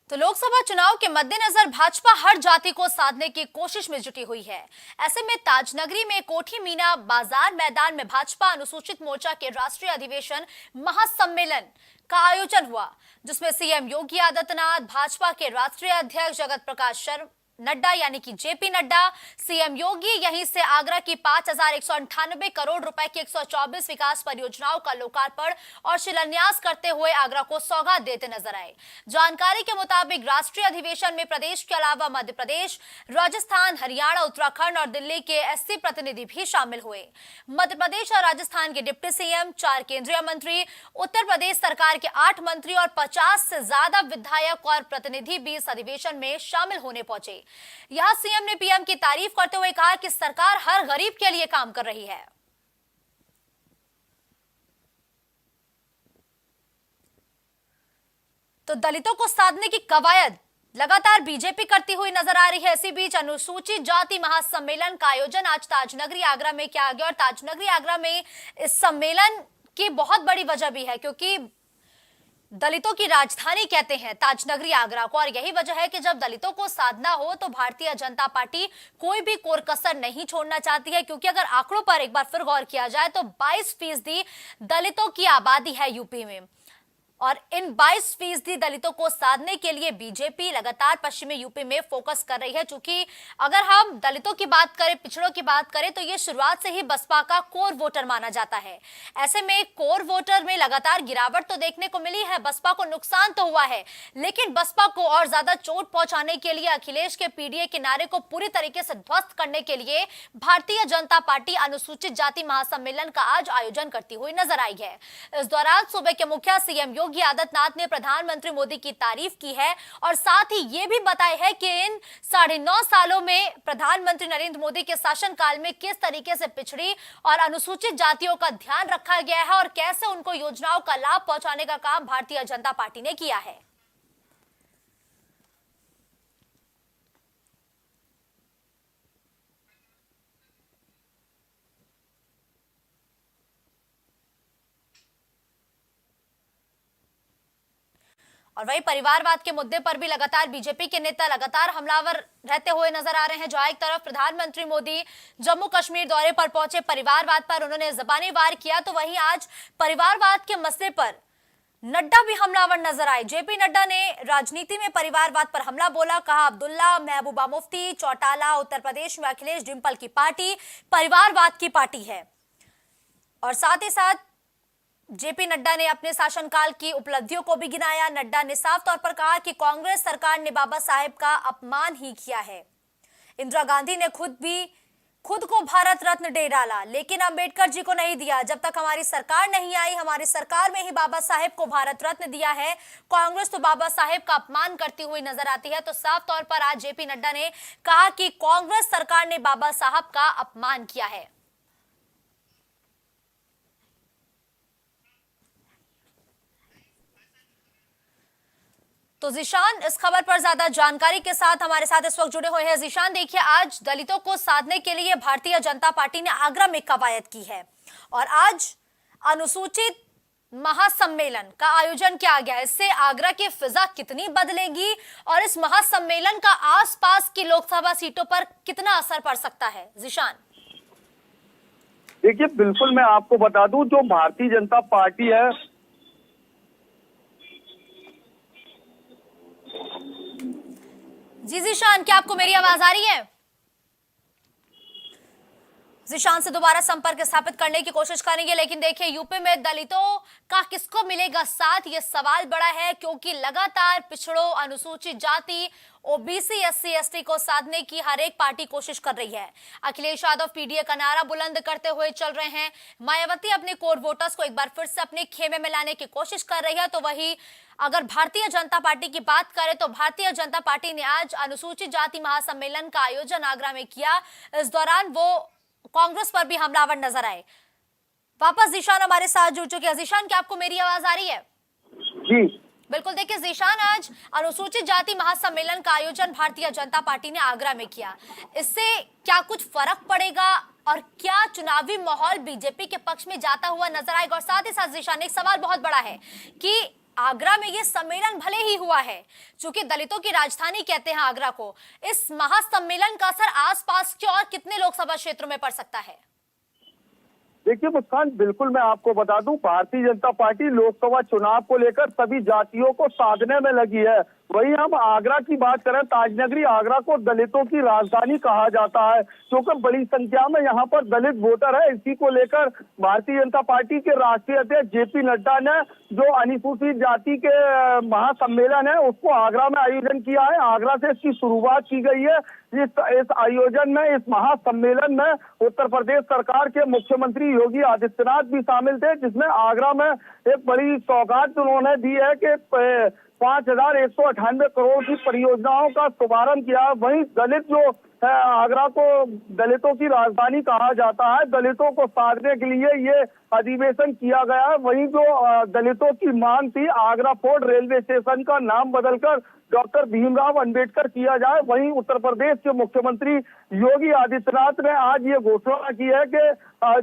तो लोकसभा चुनाव के मद्देनजर भाजपा हर जाति को साधने की कोशिश में जुटी हुई है। ऐसे में ताजनगरी में कोठी मीना बाजार मैदान में भाजपा अनुसूचित मोर्चा के राष्ट्रीय अधिवेशन महासम्मेलन का आयोजन हुआ, जिसमें सीएम योगी आदित्यनाथ, भाजपा के राष्ट्रीय अध्यक्ष जगत प्रकाश नड्डा यानी कि जेपी नड्डा, सीएम योगी यहीं से आगरा की 5,198 करोड़ रुपए की 124 विकास परियोजनाओं का लोकार्पण और शिलान्यास करते हुए आगरा को सौगात देते नजर आए। जानकारी के मुताबिक राष्ट्रीय अधिवेशन में प्रदेश के अलावा मध्य प्रदेश, राजस्थान, हरियाणा, उत्तराखंड और दिल्ली के एससी प्रतिनिधि भी शामिल हुए। मध्य प्रदेश और राजस्थान के डिप्टी सीएम, 4 केंद्रीय मंत्री, उत्तर प्रदेश सरकार के 8 मंत्री और 50 से ज्यादा विधायक और प्रतिनिधि भी इस अधिवेशन में शामिल होने पहुंचे। यहां सीएम ने पीएम की तारीफ करते हुए कहा कि सरकार हर गरीब के लिए काम कर रही है। तो दलितों को साधने की कवायद लगातार बीजेपी करती हुई नजर आ रही है। इसी बीच अनुसूचित जाति महासम्मेलन का आयोजन आज ताजनगरी आगरा में किया गया और ताजनगरी आगरा में इस सम्मेलन की बहुत बड़ी वजह भी है, क्योंकि दलितों की राजधानी कहते हैं ताजनगरी आगरा को, और यही वजह है कि जब दलितों को साधना हो तो भारतीय जनता पार्टी कोई भी कोर कसर नहीं छोड़ना चाहती है। क्योंकि अगर आंकड़ों पर एक बार फिर गौर किया जाए तो 22% दलितों की आबादी है यूपी में, और इन 22% दलितों को साधने के लिए बीजेपी लगातार पश्चिमी यूपी में फोकस कर रही है। चूंकि अगर हम दलितों की बात करें, पिछड़ों की बात करें, तो ये शुरुआत से ही बसपा का कोर वोटर माना जाता है। ऐसे में कोर वोटर में लगातार गिरावट तो देखने को मिली है, बसपा को नुकसान तो हुआ है, लेकिन बसपा को और ज्यादा चोट पहुंचाने के लिए, अखिलेश के पीडीए के नारे को पूरी तरीके से ध्वस्त करने के लिए भारतीय जनता पार्टी अनुसूचित जाति महासम्मेलन का आज आयोजन करती हुई नजर आई है। इस दौरान सूबे के मुखिया सीएम योगी आदित्यनाथ ने प्रधानमंत्री मोदी की तारीफ की है और साथ ही यह भी बताया है कि इन 9.5 सालों में प्रधानमंत्री नरेंद्र मोदी के शासनकाल में किस तरीके से पिछड़ी और अनुसूचित जातियों का ध्यान रखा गया है और कैसे उनको योजनाओं का लाभ पहुंचाने का काम भारतीय जनता पार्टी ने किया है। और वही परिवारवाद के मुद्दे पर भी लगातार बीजेपी के नेता लगातार हमलावर रहते हुए नजर आ रहे हैं। जहां एक तरफ प्रधानमंत्री मोदी जम्मू कश्मीर दौरे पर पहुंचे, परिवारवाद पर उन्होंने जबानी वार किया, तो वहीं आज परिवारवाद के मसले पर नड्डा भी हमलावर नजर आए। जेपी नड्डा ने राजनीति में परिवारवाद पर हमला बोला, कहा अब्दुल्ला, महबूबा मुफ्ती, चौटाला, उत्तर प्रदेश में अखिलेश, डिंपल की पार्टी परिवारवाद की पार्टी है। और साथ ही साथ जेपी नड्डा ने अपने शासनकाल की उपलब्धियों को भी गिनाया। नड्डा ने साफ तौर पर कहा कि कांग्रेस सरकार ने बाबा साहेब का अपमान ही किया है। इंदिरा गांधी ने खुद को भारत रत्न दे डाला, लेकिन अंबेडकर जी को नहीं दिया। जब तक हमारी सरकार नहीं आई, हमारी सरकार में ही बाबा साहेब को भारत रत्न दिया है। कांग्रेस तो बाबा साहेब का अपमान करती हुई नजर आती है। तो साफ तौर पर आज जेपी नड्डा ने कहा कि कांग्रेस सरकार ने बाबा साहब का अपमान किया है। तो जीशान इस खबर पर ज्यादा जानकारी के साथ हमारे साथ इस वक्त जुड़े हुए हैं। जीशान, देखिए, आज दलितों को साधने के लिए भारतीय जनता पार्टी ने आगरा में कवायद की है और आज अनुसूचित महासम्मेलन का आयोजन किया गया है। इससे आगरा की फिजा कितनी बदलेगी और इस महासम्मेलन का आसपास की लोकसभा सीटों पर कितना असर पड़ सकता है? जीशान, देखिए, बिल्कुल मैं आपको बता दूं, जो भारतीय जनता पार्टी है, जी जीशान, क्या आपको मेरी आवाज आ रही है? जीशान से दोबारा संपर्क स्थापित करने की कोशिश करेंगे, लेकिन देखिए, यूपी में दलितों का किसको मिलेगा साथ, ये सवाल बड़ा है, क्योंकि लगातार पिछड़ों, अनुसूचित जाति, ओबीसी, एससी, एसटी को साधने की हर एक पार्टी कोशिश कर रही है। अखिलेश यादव पीडीए का नारा बुलंद करते हुए चल रहे हैं। मायावती अपने कोर वोटर्स को एक बार फिर से अपने खेमे में लाने की कोशिश कर रही है। तो वही अगर भारतीय जनता पार्टी की बात करें तो भारतीय जनता पार्टी ने आज अनुसूचित जाति महासम्मेलन का आयोजन आगरा में किया। इस दौरान वो कांग्रेस पर भी हमलावर नजर आए। वापस जीशान हमारे साथ जुड़ चुके हैं। जीशान, क्या आपको मेरी आवाज आ रही है? जी बिल्कुल, देखिए जीशान, आज अनुसूचित जाति महासम्मेलन का आयोजन भारतीय जनता पार्टी ने आगरा में किया। इससे क्या कुछ फर्क पड़ेगा और क्या चुनावी माहौल बीजेपी के पक्ष में जाता हुआ नजर आएगा? और साथ ही साथ जीशान, एक सवाल बहुत बड़ा है कि आगरा में ये सम्मेलन भले ही हुआ है, चूंकि दलितों की राजधानी कहते हैं आगरा को, इस महासम्मेलन का असर आसपास के और कितने लोकसभा क्षेत्रों में पड़ सकता है? देखिए मुस्कान, बिल्कुल मैं आपको बता दूं, भारतीय जनता पार्टी लोकसभा चुनाव को लेकर सभी जातियों को साधने में लगी है। वहीं हम आगरा की बात करें, ताजनगरी आगरा को दलितों की राजधानी कहा जाता है, क्योंकि बड़ी संख्या में यहाँ पर दलित वोटर है। इसी को लेकर भारतीय जनता पार्टी के राष्ट्रीय अध्यक्ष जेपी नड्डा ने जो अनुसूचित जाति के महासम्मेलन है उसको आगरा में आयोजन किया है। आगरा से इसकी शुरुआत की गई है। इस आयोजन में, इस महासम्मेलन में उत्तर प्रदेश सरकार के मुख्यमंत्री योगी आदित्यनाथ भी शामिल थे, जिसमें आगरा में एक बड़ी सौगात उन्होंने दी है कि 5,198 करोड़ की परियोजनाओं का शुभारंभ किया। वहीं दलित जो आगरा को दलितों की राजधानी कहा जाता है, दलितों को साधने के लिए ये अधिवेशन किया गया है। वहीं जो दलितों की मांग थी, आगरा फोर्ट रेलवे स्टेशन का नाम बदलकर डॉक्टर भीमराव अंबेडकर किया जाए, वहीं उत्तर प्रदेश के मुख्यमंत्री योगी आदित्यनाथ ने आज ये घोषणा की है कि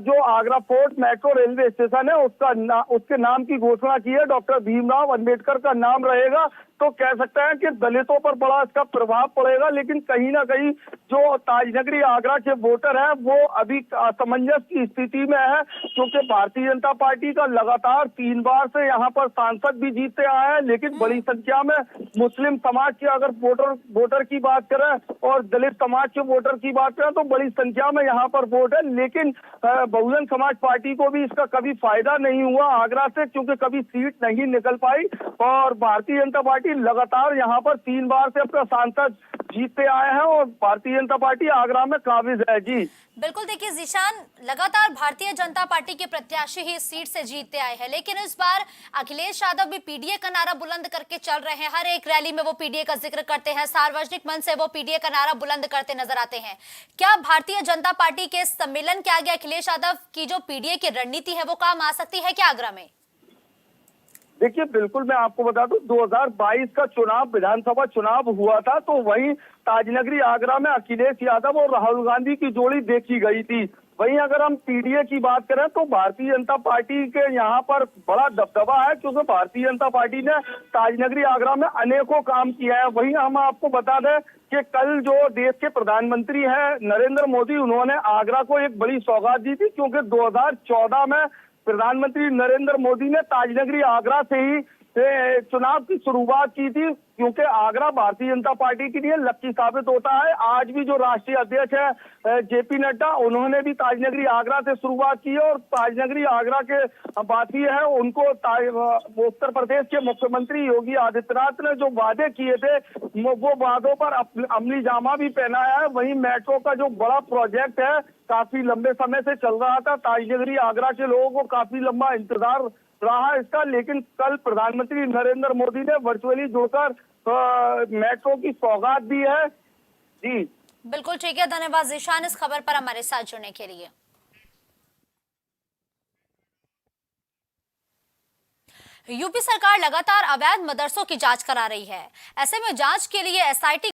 जो Agra fort metro railway station है उसके नाम की घोषणा की है, डॉक्टर भीमराव अंबेडकर का नाम रहेगा। तो कह सकते हैं कि दलितों पर बड़ा इसका प्रभाव पड़ेगा, लेकिन कहीं ना कहीं जो ताजनगरी आगरा के वोटर है वो अभी असमंजस की स्थिति में है, क्योंकि भारतीय जनता पार्टी का लगातार 3 बार से यहाँ पर सांसद भी जीतते आए हैं, लेकिन बड़ी संख्या में मुस्लिम समाज के अगर वोटर की बात करें और दलित समाज के वोटर की बात करें तो बड़ी संख्या में यहाँ पर वोट है। लेकिन बहुजन समाज पार्टी को भी इसका कभी फायदा नहीं हुआ आगरा से, क्योंकि कभी सीट नहीं निकल पाई और भारतीय जनता पार्टी लगातार यहाँ पर 3 बार से अपना सांसद जीतते आए हैं और भारतीय जनता पार्टी आगरा में काबिज है। जी बिल्कुल, देखिए जीशान, लगातार भारतीय जनता पार्टी के प्रत्याशी ही इस सीट से जीतते आए हैं, लेकिन इस बार अखिलेश यादव भी पीडीए का नारा बुलंद करके चल रहे हैं। हर एक रैली में वो पीडीए का जिक्र करते हैं, सार्वजनिक मंच से वो पीडीए का नारा बुलंद करते नजर आते हैं। क्या भारतीय जनता पार्टी के सम्मेलन के आगे अखिलेश यादव की जो पीडीए की रणनीति है वो काम आ सकती है क्या आगरा में? देखिए बिल्कुल मैं आपको बता दूं, 2022 का चुनाव, विधानसभा चुनाव हुआ था, तो वहीं ताजनगरी आगरा में अखिलेश यादव और राहुल गांधी की जोड़ी देखी गई थी। वहीं अगर हम पीडीए की बात करें तो भारतीय जनता पार्टी के यहाँ पर बड़ा दबदबा है, क्योंकि भारतीय जनता पार्टी ने ताजनगरी आगरा में अनेकों काम किया है। वहीं हम आपको बता दें कि कल जो देश के प्रधानमंत्री हैं नरेंद्र मोदी, उन्होंने आगरा को एक बड़ी सौगात दी थी, क्योंकि 2014 में प्रधानमंत्री नरेंद्र मोदी ने ताजनगरी आगरा से ही चुनाव की शुरुआत की थी, क्योंकि आगरा भारतीय जनता पार्टी के लिए लक्की साबित होता है। आज भी जो राष्ट्रीय अध्यक्ष है जेपी नड्डा, उन्होंने भी ताजनगरी आगरा से शुरुआत की है और ताजनगरी आगरा के वासी है उनको उत्तर प्रदेश के मुख्यमंत्री योगी आदित्यनाथ ने जो वादे किए थे वो वादों पर अमली जामा भी पहनाया है। वहीं मेट्रो का जो बड़ा प्रोजेक्ट है काफी लंबे समय से चल रहा था, ताजनगरी आगरा के लोगों को काफी लंबा इंतजार रहा इसका, लेकिन कल प्रधानमंत्री नरेंद्र मोदी ने वर्चुअली जुड़कर मेट्रो की सौगात दी है। जी बिल्कुल ठीक है, धन्यवाद जीशान इस खबर पर हमारे साथ जुड़ने के लिए। यूपी सरकार लगातार अवैध मदरसों की जांच करा रही है। ऐसे में जांच के लिए एसआईटी